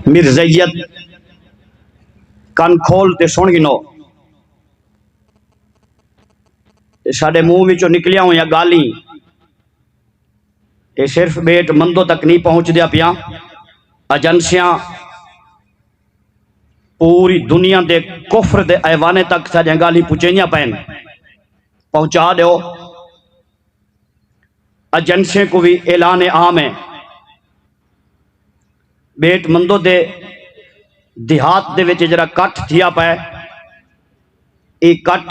मिर्जैयत कन खोल ते सुन गिनो साडे मुंह विचों निकलिया हुई गाली ये सिर्फ बेट मंदों तक नहीं पहुंचदिया पिया एजेंसियां पूरी दुनिया के कुफर के ऐवाने तक साडियां गाली पुचेनिया पैन पहुंचा दो। एजेंसियों को भी ऐलान आम है बेट मंदो दे देहात दे विच जरा कट्ठ थिया पै कट्ठ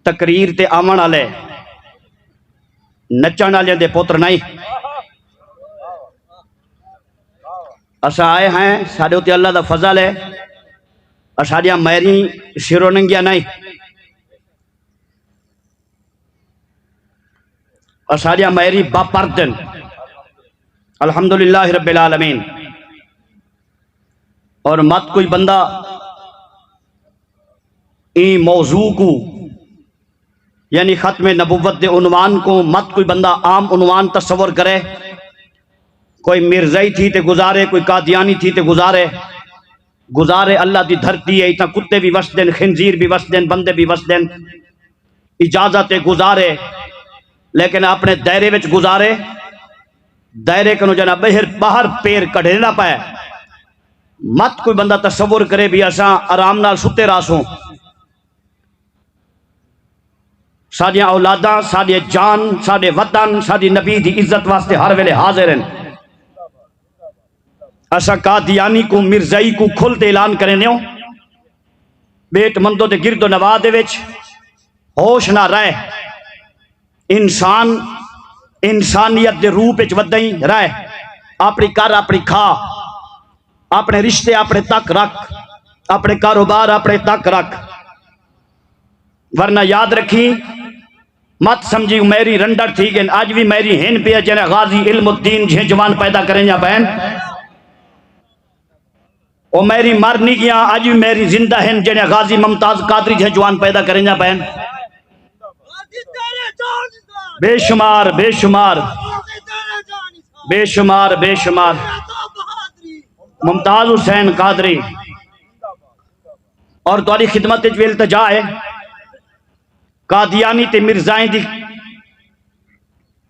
तकरीर ते आवन वाले नचण वाले दे पुत्र नहीं असा आए हैं साडे उत्ते अल्लाह दा फजल है साडियां मैरी सिरों नंगिया नहीं साडियां मैरी बापरदन अल्हम्दुलिल्लाह रब्बिल आलमीन। और मत कोई बंदा ई मौजू को यानी खत्म नबुव्वत के उन्वान को मत कोई बंदा आम उन्वान तस्वर करे। कोई मिर्जाई थी ते गुजारे कोई कादियानी थी ते गुजारे अल्लाह की धरती है इतना कुत्ते भी वस देन खिंजीर भी वस देन बंदे भी वस देन इजाजत गुजारे लेकिन अपने दायरे विच गुजारे दायरे को जना बाहर पैर कढ़े ना पाए। मत कोई बंदा तस्वुर करे भी असा आराम नाल सुते रासों साडियां औलादा साडे जान साडे वतन साडी नबी दी इज्जत वास्ते हर वेले हाजिर हैं। असा कादियानी को मिर्जाई को खुलते ऐलान करें बेट मंदो दे गिरदो नवा दे विच होश ना रहे इंसान इंसानियत के रूप विच वदई रहे अपनी कर अपनी खा अपने रिश्ते अपने तक रख अपने कारोबार अपने तक रख वरना याद रखी मत समझी मेरी रंडर थी गए आज भी मेरी हिन पे जने गाजी इल्मुद्दीन जे जवान पैदा करें या बहन ओ मेरी मर नहीं गया आज भी मेरी जिंदा है जने गाजी मुमताज कादरी जे जवान पैदा करें या बहन बेशुमार बेशुमार बेशुमार बेशुमार मुमताज हुसैन कादरी और तुहाडी खिदमत विच इल्तिजा है कादियानी ते मिर्जाएं दी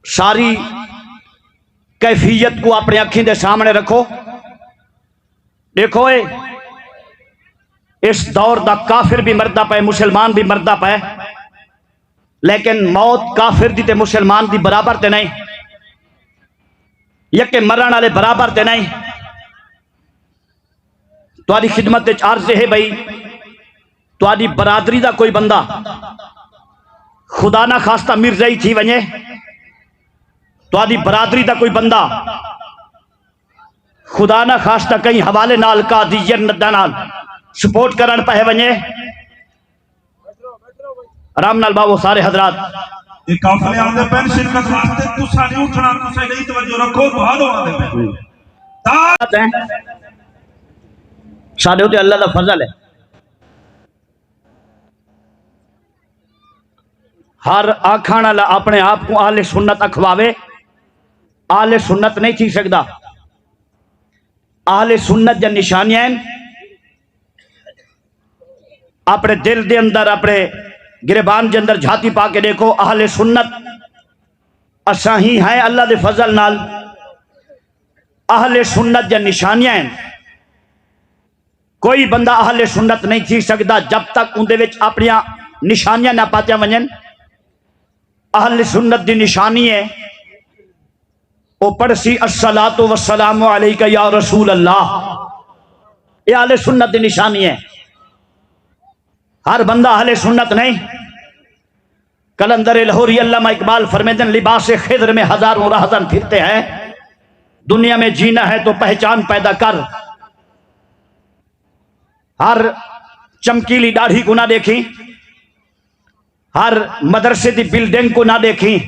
सारी कैफियत को अपने अखीं दे सामने रखो। देखो इस दौर दा काफिर भी मरदा पाए मुसलमान भी मरदा पाए लेकिन मौत काफिर दी ते मुसलमान दी बराबर ते नहीं यके मरण वाले बराबर ते नहीं। तुहाडी खिदमत विच अर्ज है भाई तुहाडी बरादरी दा कोई बंदा खुदा ना खास्ता मिर्जाई थी वने तुहाडी बरादरी दा कोई बंदा खुदा ना खास्ता कहीं हवाले नाल कादियत नाल सपोर्ट करन पे वने आराम नाल बाबू सारे हजरात काफले आंदे पेन शिरकत वास्ते तुसा नहीं उठना तुसा नहीं तवज्जो रखो बहुत आंदे पेन साडे उते अल्लाह दा फजल है हर आखाण वाला अपने आप को आले सुन्नत अखवावे आले सुन्नत नहीं थी सकता। आले सुन्नत जन निशानियां अपने दिल के अंदर अपने गिरबान के अंदर झाती पा के देखो अहले सुन्नत असा ही है अल्लाह के फजल नाल अहले सुन्नत जन निशानियां कोई बंदा अहले सुन्नत नहीं थी सकता जब तक उनदे विच अपनियां निशानियां ना पातियां वजन। अहले सुन्नत की निशानी है वो पढ़सी अस्सलातु वस्सलामु अलैका या रसूल अल्लाह ये अहले सुन्नत की निशानी है। हर बंदा अहले सुन्नत नहीं। कलंदर लाहौरी अल्लामा इकबाल फरमाते हैं लिबास खिद्र में हजारों राहज़न फिरते हैं दुनिया में जीना है तो पहचान पैदा कर। हर चमकीली दाढ़ी को ना देखी हर मदरसे की बिल्डिंग को ना देखी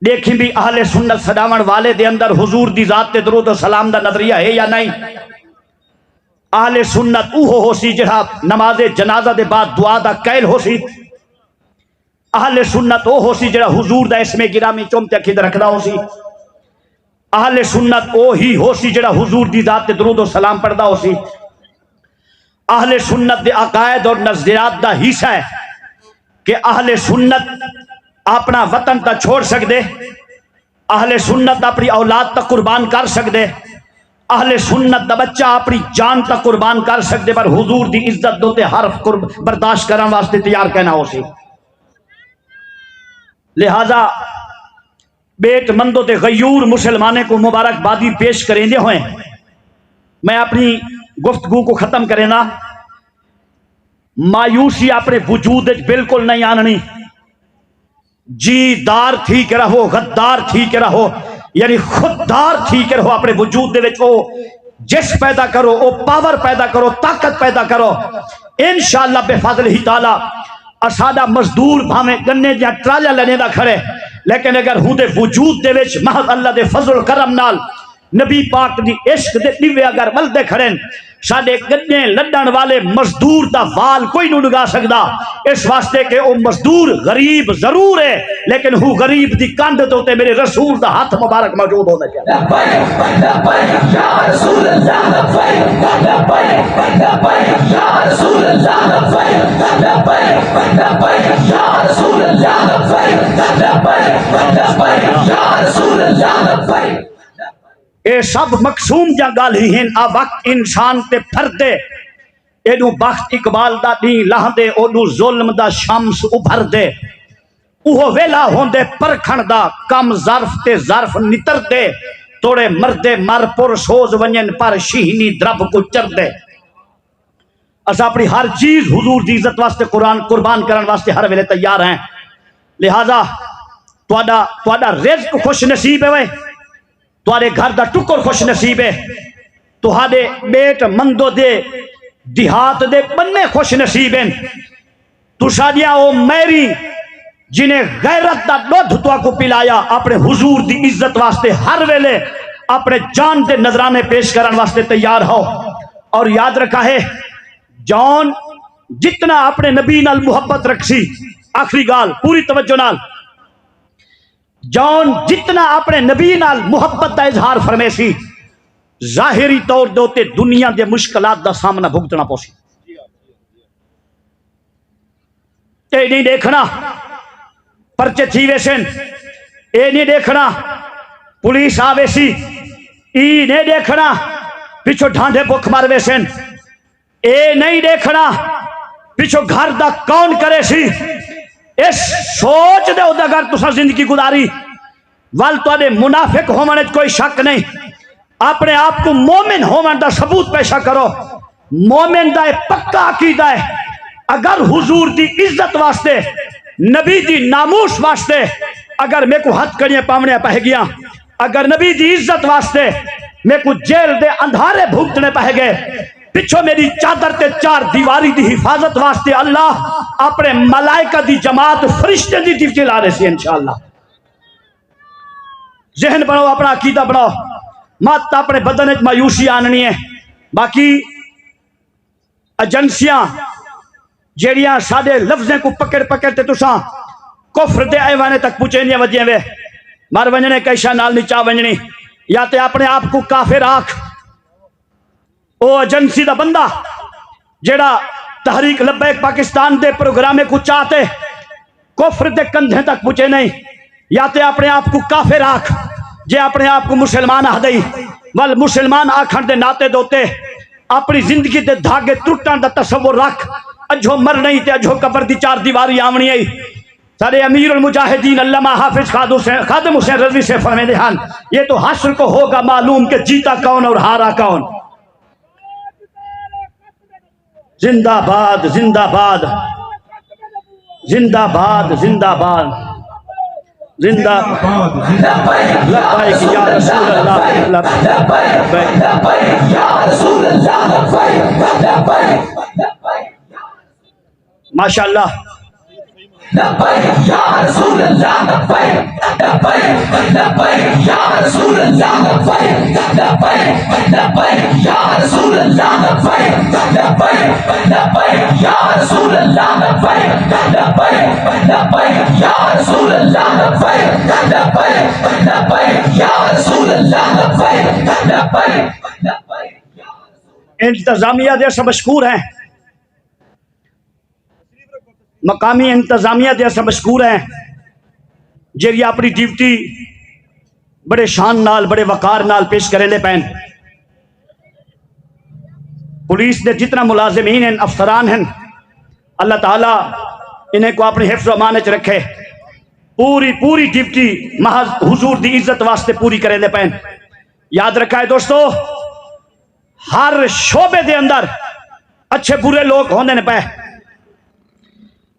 देखी भी अहले सुन्नत सदावन वाले दे अंदर हुजूर दी जात ते दरूद और सलाम दा नजरिया है या नहीं। अहले सुन्नत उहो होसी जिहड़ा नमाज जनाजा दे बाद दुआ दा कैल होसी। अहले सुन्नत ओ होसी जिहड़ा हुजूर दा इसमें गिरामी चुमते अखिद रखदा होसी। अहले सुन्नत ओ ही होसी जड़ा हुजूर दी जात ते दरूद और सलाम पढ़दा होसी। अहले सुन्नत दे अकायद और नजरियात दा हिस्सा है कि अहले सुन्नत अपना वतन ता छोड़ सकदे, अहले सुन्नत अपनी औलाद तक कुर्बान कर सकदे, अहले सुन्नत दा बच्चा अपनी जान तक कुर्बान कर सकदे, पर हुजूर दी इज्जत दो ते हर्फ बर्दाश्त करने वास्ते तैयार कहना हो सी। लिहाजा बेट मंदो ते गयूर मुसलमाने को मुबारकबादी पेश करेंदे हुए मैं अपनी गुफ्तगू को खत्म करेना। मायूसी अपने वजूद बिल्कुल नहीं आननी, जीदार थी के रहो, गद्दार थी के रहो, यानी खुददार थी के रहो। अपने वजूद दे विच ओ जिस पैदा करो, ओ पावर पैदा करो, ताकत पैदा करो। इंशाअल्लाह बेफजल ही ताला साडा मजदूर भावे गन्ने दियां ट्रालियां लेने दा खड़े, लेकिन अगर हुंदे वजूद दे विच महज अल्लाह दे फजल करम नाल नबी पाक दी इश्क दे दिवे अगर बलदे खड़े, साडे गन्ने लड्डण वाले मजदूर दा वाल कोई नहीं लगा सकदा। इस वास्ते के ओ मजदूर गरीब जरूर है, लेकिन हु गरीब दी कंध तो ते मेरे रसूल दा हाथ मुबारक मौजूद होना चाहिए। ये सब मकसूम जा गाल ही हैं। आ वक्त इंसान ते फरदे एनू बख्त इकबाल दा दी लहदे, ओनू जुल्म दा शम्स उभर दे। उहो वेला होंदे परखण दा कम ज़र्फ ते ज़र्फ नितर दे। तोड़े मरदे मर पुर सोज वंजन पर शीहनी द्रब को चर दे। असा अपनी हर चीज हुजूर दी इज्जत वास्ते कुर्बान करने वास्ते हर वेले तैयार हैं। लिहाजा तुहाडा रिज़्क खुश नसीब है, तुहाडे घर दा टुकर खुश नसीब है, तुहाडे बेट मंदो दे दिहात दे बन्ने खुश नसीब हैं। तुसादियां ओ मैरी जिन्हें गैरत दा दुध तुहाको पिलाया, अपने हुजूर दी इज्जत वास्ते हर वेले अपने जान दे नजराने पेश करने वास्ते तैयार हो। और याद रखा है, जॉन जितना अपने नबी नाल मुहब्बत रखसी, आखिरी गाल पूरी तवज्जो नाल, जॉन जितना अपने नबी नाल मुहब्बत का इजहार फरमेसी, जाहिरी तौर दे उत्ते दुनिया के मुश्किलात दा सामना भुगतना पोसी। ये नहीं देखना परचे थी वेसन, ये नहीं देखना पुलिस आवेसी, ई नहीं देखना पिछो ढांढे भुख मार वेसन, ये नहीं देखना पिछो घर दा कौन करे सी। इस सोच दे अगर तुसा जिंदगी गुजारी वाल तुहाडे मुनाफिक होने कोई शक नहीं। अपने आप को मोमिन होने का सबूत पेशा करो। मोमिन दा पक्का अकीदा है, अगर हुजूर दी इज्जत वास्ते, नबी दी नामूस वास्ते अगर मेरे को हथ कड़ियां पावने पै गया, अगर नबी दी इज्जत वास्ते मेरे को जेल दे अंधारे भुगतने पै गए, पिछो मेरी चादर ते चार दीवारी दी हिफाजत वास्ते अल्लाह अपने मलाइका दी जमात फरिश्ते दी ड्यूटी ला रहे सी। इंशाअल्लाह जहन बनाओ, अपना अकीदा बनाओ, मत अपने बदन में मायूसी आननी है। बाकी एजेंसियां जेड़ियां साडे लफ्जें को पकड़ पकड़ ते तुसा कुफ्र दे ऐवाने तक पुचेंदियां वजियां वे, मर वंजने कैशा नाल नीचा वंजनी, या ते अपने आप को काफिर आख। ओ एजेंसी दा बंदा जेड़ा तहरीक लब्बैक पाकिस्तान दे प्रोग्रामे को चाहते कुफ्र दे कंधे तक पुचे नहीं, या ते अपने आप को काफिर आख, जे अपने आप को मुसलमान आखदई वल मुसलमान आखण दे नाते दोते अपनी जिंदगी दे धागे टुटण दा तसव्वुर रख। अजो मर नहीं ते अजो कबर दी चार दीवारी आवनी आई। सारे अमीरुल मुजाहिदीन अल्लामा हाफिज खादिम हुसैन रज़वी से फरमाते हैं, ये तो हश्र को होगा मालूम कि जीता कौन और हारा कौन। जिंदाबाद जिंदाबाद जिंदाबाद जिंदाबाद जिंदाबाद लब्बैक या रसूल अल्लाह लब्बैक या रसूल अल्लाह माशाअल्लाह। लब्बैक या रसूल अल्लाह लब्बैक लब्बैक या रसूल अल्लाह लब्बैक लब्बैक या रसूल अल्लाह लब्बैक लब्बैक या रसूल अल्लाह लब्बैक लब्बैक या रसूल इंतजामिया जैसा मशहूर है, मकामी इंतजामिया जैसा मशहूर है, जेरी अपनी ड्यूटी बड़े शान नाल बड़े वकार नाल पेश करेंदे पैन। पुलिस के जितना मुलाजिमीन हैं, अफसरान हैं, अल्लाह ताला इन्हें को अपनी हिफ्ज़ अमान च रखे, पूरी पूरी ड्यूटी महज हुजूर दी इज्जत वास्ते पूरी करेंदे पैन। याद रखा है दोस्तों, हर शोबे दे अंदर अच्छे बुरे लोग होंदे ने पे,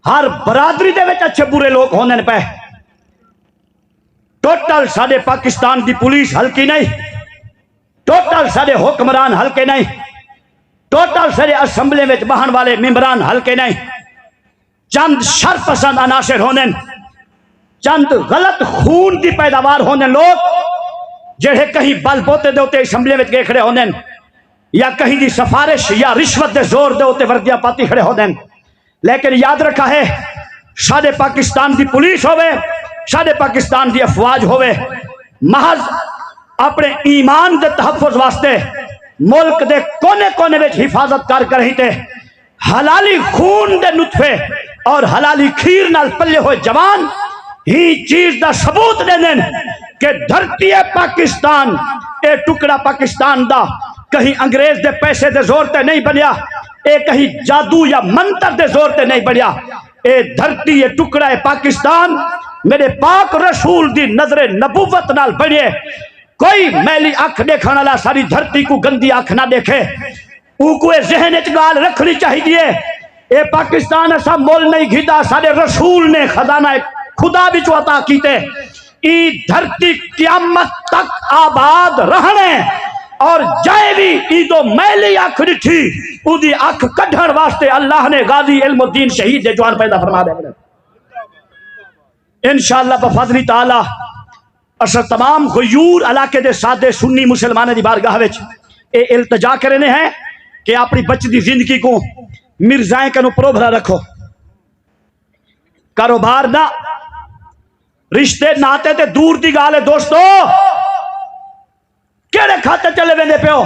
हर बरादरी दे विच अच्छे बुरे लोग होंदे ने पे। टोटल साडे पाकिस्तान दी पुलिस हल्की नहीं, टोटल साडे हुक्मरान हल्के नहीं, टोटल साडे असम्बली में बहन वाले मेंबरान हल्के नहीं। चंद शरपसंद अनासिर होने, चंद गलत खून की पैदावार होने लोग जेड़े कहीं बलबोते दे उत्ते असम्बली में गए खड़े होने, या कहीं की सिफारिश या रिश्वत के जोर दे उत्ते वर्दियां पाती खड़े होने। लेकिन याद रखा है, साडे पाकिस्तान की पुलिस होवे, साडे पाकिस्तान की अफवाज होवे, महज अपने ईमान के तहफ़्फ़ुज़ वास्ते मुल्क के कोने कोने में हिफाजत कर रही थे। हलाली खून के नुतफे और हलाली खीर नाल पले हुए जवान ही चीज का सबूत देने कि धरती है पाकिस्तान, ये टुकड़ा पाकिस्तान का कहीं अंग्रेज के पैसे के जोर ते नहीं बनया, ये कहीं जादू या मंत्र के जोर ते नहीं बनया। ये धरती ये टुकड़ा है पाकिस्तान मेरे पाक रसूल की नजरे नबूवत नाल बने। कोई मैली अख देखने वाला सारी धरती को गंदी अख ना देखे, उनको जहन च गाल रखनी चाहिए। ये पाकिस्तान ऐसा मोल नहीं घिदा, सारे रसूल ने खजाना खुदा भी अता कीते। ई धरती क़यामत तक आबाद रहने और जाए भी ई तो मैली अख दिठी, उदी अख कढ़ण वास्ते अल्लाह ने गाजी इल्मुद्दीन शहीद दे जवान पैदा फरमा दे। इंशाअल्लाह बफज़ली ताला अस तमाम गयूर इलाके दे सादे सुन्नी मुसलमानों की बारगाह विच ये इल्तजा करने हैं कि अपनी बचती जिंदगी को मिर्जाए कनु परोभरा रखो। कारोबार ना, रिश्ते नाते ते दूर की गाल है दोस्तों। केड़े खाते चले वेंदे पियो,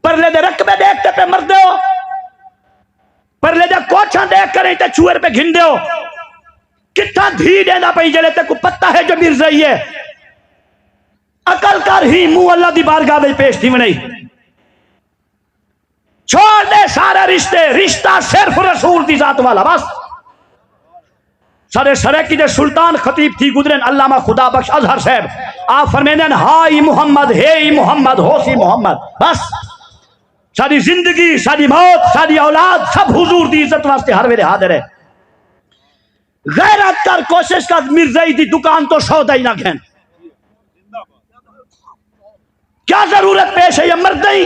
परले दे रकबे देखते पे मरदे हो, परले दे कोठा देख कर ते चूहे पे घिंदे हो। कितना धी देना पई जले ते को पता है जो मिर्जाई है। अकल कर ही मुंह अल्लाह दी बारगाह में पेश थी नहीं। छोड़ दे सारे रिश्ते, रिश्ता सिर्फ रसूल दी जात वाला बस। सारे सड़की दे सुल्तान खतीब थी गुजरे अल्लामा खुदा बख्श अजहर साहब, आप फरमाते हाई मोहम्मद, हे मोहम्मद, होसी मोहम्मद। बस सारी जिंदगी, सारी मौत, सारी औलाद सब हुजूर दी इज्जत वास्ते हर वेले हाजिर है। गैरत कर, कोशिश कर मिर्जाई दी दुकान तो सौदा ही ना घेन। क्या जरूरत पेश है ये मर्दई,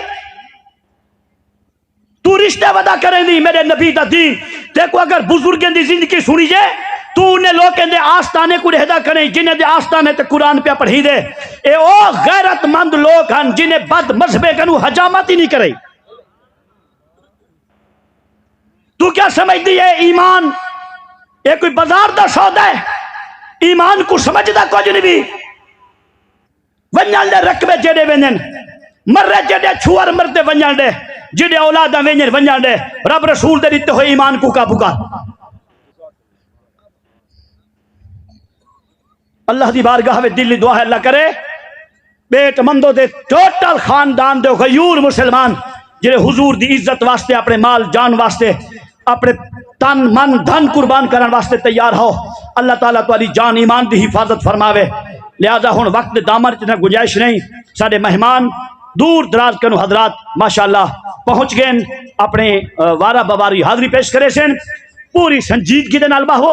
तू रिश्ते वदा करेंगी मेरे नबी दा दीन। देखो अगर बुजुर्गों की जिंदगी सुनी जाए तू उन्हें लोग कहते आस्थाने को रहदा करें जिन्हें दे आस्थाने ते कुरान पे पढ़ी दे। ए ओ गैरतमंद लोग हैं जिन्हें बद मजहबे कनु हजामत ही नहीं करे। तू क्या समझती है ईमान ये कोई बाजार दा सौदा है? ईमान को समझदा कुछ नहीं भी। वंजन दे रकबे जेडे वेंदन, मर्रे जेडे छुअर मरते वंजन दे, जिडे औलादा वेंजन वंजन दे। रब रसूल दे दिते हुए ईमान को काबू कर। अल्लाह दी बारगाह में दिली दुआ है, अल्लाह करे बेट मंदो दे टोटल खानदान दे गयूर मुसलमान जिन्हें हुजूर दी इज्जत वास्ते अपने माल जान वास्ते अपने तन मन धन कुर्बान करने वास्ते तैयार हो। अल्लाह ताला तुम्हारी जान ईमान की हिफाजत फरमावे। लिहाजा हुण वक्त दामन च गुंजाइश नहीं। साडे मेहमान दूर दराज कनु हजरात माशाअल्लाह पहुंच गए, अपने वारा बवारी हाजरी पेश करे सन। पूरी संजीदगी दे नाल बाहो